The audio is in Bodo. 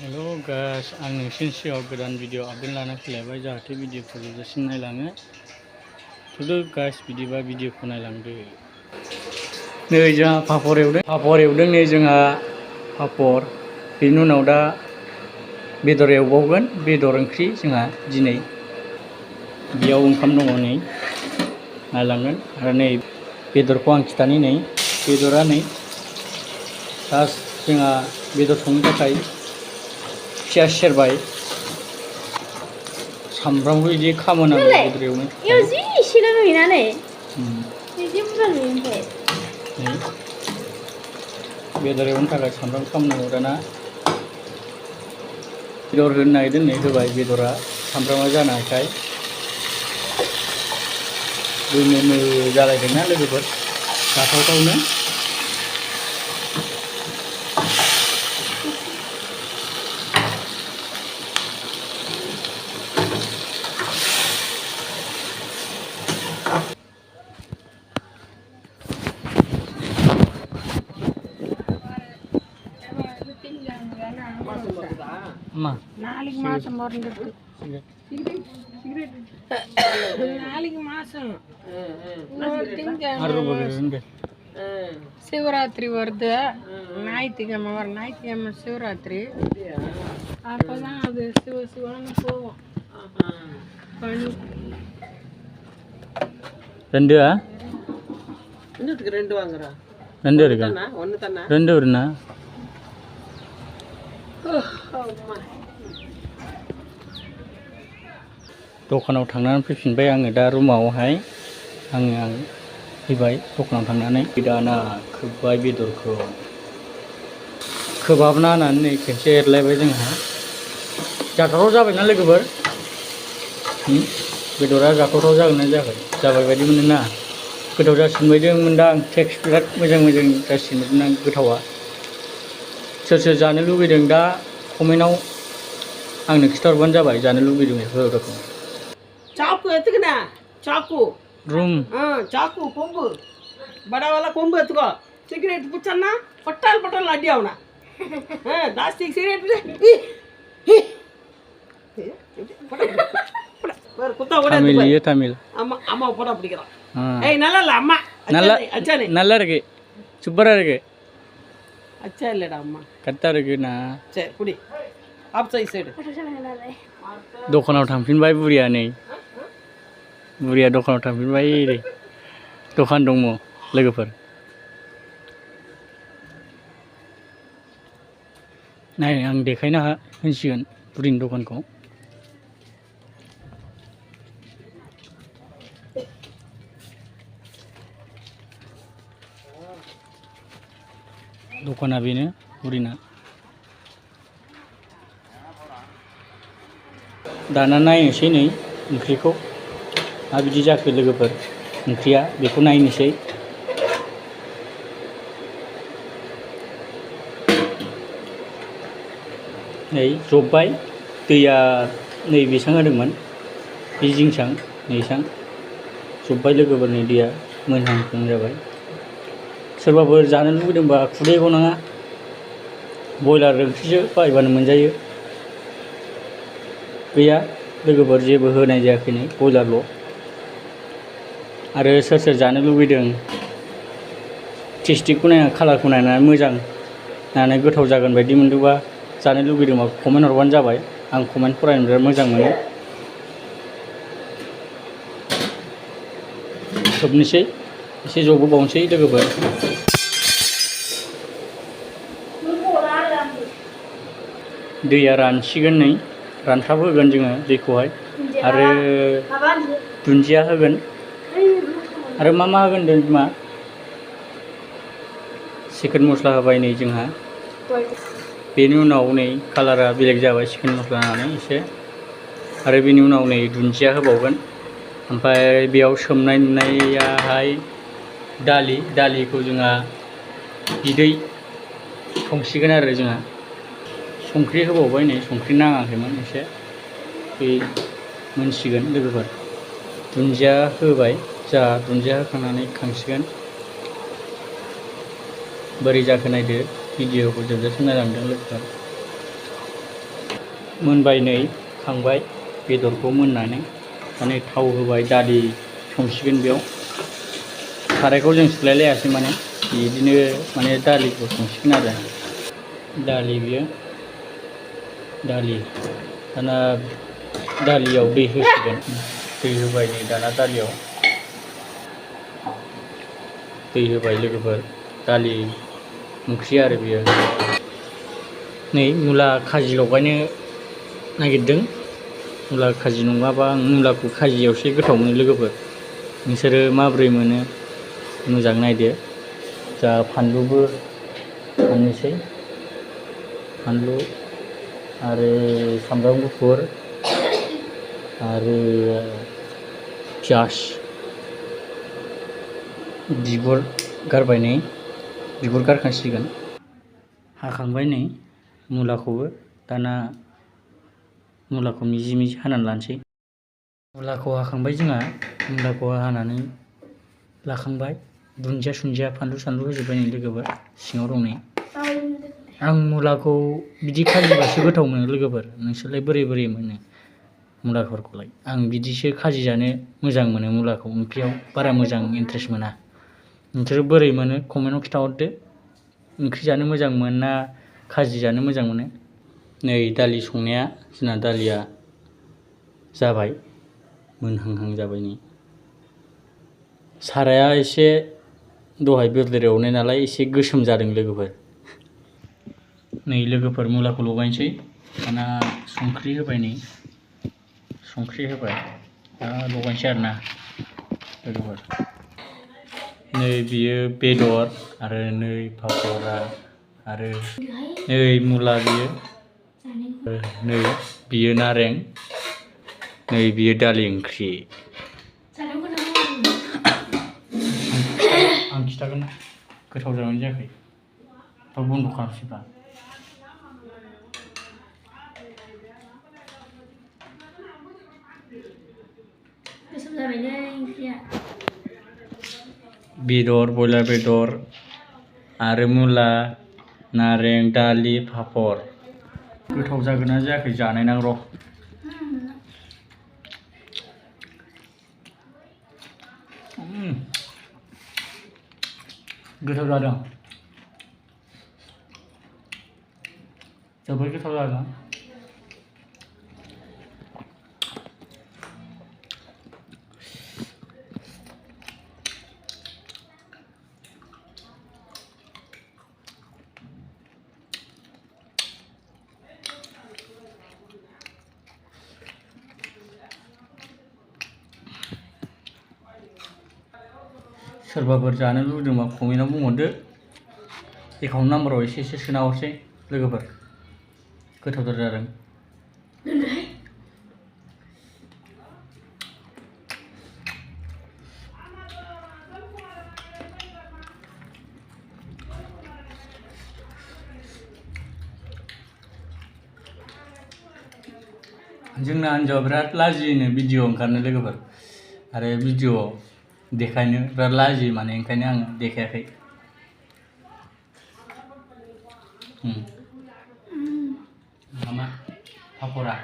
हेलो गाइस आं नोंसिनि सिगाङाव गोदान भिडिअ आपडेट लाना फैलायबाय जाहाथे भिडिअखौ जोबजासिम नायलाङो थुदो गाइस बिदिबा भिडिअखौ नायलांदो। नै जोंहा पापर एवदों नै जोंहा पापर बेनि उनाव दा बेदर एवबावगोन बेदर ओंख्रि जोंहा दिनै बेयाव ओंखाम दङ नै नायलांगोन आरो नै बेदरखौ आं खिथानि नै बेदरा नै फार्स्ट जोंहा बेदर संनो थाखाय पियाज सेरबाय सामब्रामखौ बिदि खामोनांगौ बेदर एवनो थाखाय जि एसेल' नुयोना नै बिदि बुरजा नुयो ओमफ्राय बेदर एवनो थाखाय सामब्राम खामनांगौ दाना बेदर होनो नागिरदों नै होबाय बेदरा सामब्रामा जानायखाय गोमो जालायदोंना लोगोफोर जाथावथावनो நாளைக்கு மாசம் பிறந்துருக்கு நாளைக்கு மாசம் சிவராத்திரி வருது ஞாயிற்றுக்கிழமை வர ஞாயிற்றுக்கிழமை சிவராத்திரி அப்பதான் அது சிவ சிவன்னு போவோம். ரெண்டு ரெண்டு வாங்குறா ரெண்டு இருக்கா ஒன்று தானே ரெண்டு வருண்ணா दखानाव थांनानै फैफिनबाय आङो दा रुमावहाय आं फैबाय दखानाव थांनानै दाना खोब्बाय बेदरखौ खोबहाबना होनानै नै खेबसे एरलायबाय जोंहा जाथावथाव जाबायना लोगोफोर बेदरा जाथावथाव जागोन ना जाबाय बायदि मोनोना गोथाव जासिगोन बायदि मोनदां टेक्स बिराद मोजां जासिगोन ना गोथावा सोर जानो लुबैदों दा कमेन्टआव आंनो खिथाहरबानो जाबाय जानो लुबैदों बेफोरखौ चाकू एत्తుకునా चाकू रूम चाकू कोंबु बड़ा वाला कोंबु एत्తుకో सिगरेट पुच्छना पट्टाल पट्टाल अड्डी आवना दास्ती सिगरेट कुत्ता ओडे तमिल तमिल அம்மா அம்மா போட பிடிக்குறான் ஏய் நல்லா இல்ல அம்மா நல்லா அச்சானே நல்லா இருக்கு சூப்பரா இருக்கு अच्छा இல்லடா அம்மா கரெக்டா இருக்குண்ணா சரி புடி ஆப் சைடு दखानाव थांफिनबाय बुरिया नै बुरिया दखानाव थांफिनबाय नै दखान दङ लोगोफोर नाय आं देखायना होनसिगोन बुरिनि दखानखौ दखाना बेनो बुरिना दाना नायनोसै नै ओंख्रिखौ माबायदि जाखो लोगोफोर ओंख्रिया बेखौ नायनोसै नै जब्बाय दैया नै बेसां होदोंमोन बे जिंसां नैसां जब्बाय लोगोफोरनि दैया मोनहां जाबाय सोरबाफोर जानो लुबैदोंबा खुदै गनाङा बयलार ओंख्रिसो बायबानो मोनजायो गैया लोगोफोर जेबो होनाय जायाखै नै बयलारल' आरो सोर जानो लुबैदों टेस्टिखौ नायना कालारखौ नायनानै मोजां नायनानै गोथाव जागोन बायदि मोनदोंबा जानो लुबैदोंबा कमेन्ट हरबानो जाबाय आं कमेन्ट फरायनो बिराद मोजां मोनो खोबनोसै एसे जबहोबावनोसै लोगोफोर दैया रानसिगोन नै रानथाब होगोन जोङो दैखौहाय आरो दुन्दिया होगोन आरो मा होगोन बिमा चिकेन मस्ला होबाय नै जोंहा बेनि उनाव नै कालारा बेलेग जाबाय चिकेन मस्ला होनानै एसे आरो बेनि उनाव नै दुन्दिया होबावगोन ओमफ्राय बेयाव सोमनाय नुनायाहाय दालिखौ जोंहा बिदै संसिगोन आरो जोंहा संख्रि होबावबाय नै संख्रि नाङाखैमोन एसे बे मोनसिगोन लोगोफोर दुन्दिया होबाय जा दुन्दिया होखांनानै खांसिगोन बोरै जाखो नायदो भिडिअखौ जोबजासिम नायलांदों लोगोफोर मोनबाय नै खांबाय बेदरखौ मोननानै माने थाव होबाय दालि संसिगोन बेयाव सारायखौ जों सुलायलायासै माने बिदिनो माने दालिखौ संसिगोन आरो दालि बियो दालि दाना दालियाव दै होसिगोन दै होबाय नै दाना दालियाव दै होबाय लोगोफोर दालि ओंख्रि आरो बियो नै मुला खाजि लगायनो नागिरदों मुला खाजि नङाबा आं मुलाखौ खाजियावसो गोथाव मोनो लोगोफोर नोंसोरो माबोरै मोनो मोजां नायदो जा फानलुबो फाननोसै फानलु आरो सामब्राम गुफुर आरो पियास बिगुर गारबाय नै बिगुर गारखांसिगोन हाखांबाय नै मुलाखौबो दाना मुलाखौ मिजि मिजि हानानै लानोसै मुलाखौ हाखांबाय जोंहा मुलाखौ हानानै लाखांबाय दुन्दिया सुन्दिया फानलु सानलु होजोब्बाय नै लोगोफोर सिङाव दं नै आं मुलाखौ बिदि खाजिबासो गोथाव मोनो लोगोफोर नोंसोरलाय बोरै बोरै मोनो मुलाफोरखौलाय आं बिदिसो खाजि जानो मोजां मोनो मुलाखौ ओंख्रियाव बारा मोजां इन्ट्रेस्ट मोना नोंसोरो बोरै मोनो कमेन्टआव खिन्थाहरदो ओंख्रि जानो मोजां मोना खाजि जानो मोजां मोनो नै दालि संनाया जोंना दालिया जाबाय मोनहांहां जाबाय नै साराया एसे दहाय बेदर एवनाय नालाय एसे गोसोम जादों लोगोफोर नै लोगोफोर मुलाखौ लगायनोसै दाना संख्रि होबाय नै संख्रि होबाय दा लगायनोसै आरोना लोगोफोर नै बियो बेदर आरो नै पापरा आरो नै मुला बियो नै बियो नारें नै बियो दालि ओंख्रि आं खिथागोन गोथाव जाबाय जायाखै थाव बन्द' खालामसैबा बेदर बयलार बेदर आरो मुला नारें दालि पापर गोथाव जागोन ना जायाखै जानाय नां र' गोथाव जादों जोबोद गोथाव जादों सोरबाफोर जानो लुबैदोंबा कमेन्टआव बुंहरदो एकाउन्ट नाम्बाराव एसे सोना हरसै लोगोफोर गोथावथार जादों जोंना हिन्जावा बिराद लाजियोनो भिडिअ ओंखारनो लोगोफोर आरो भिडिअ देखायनो बिराद लाजियो माने ओंखायनो आं देखायाखै मामा पापरा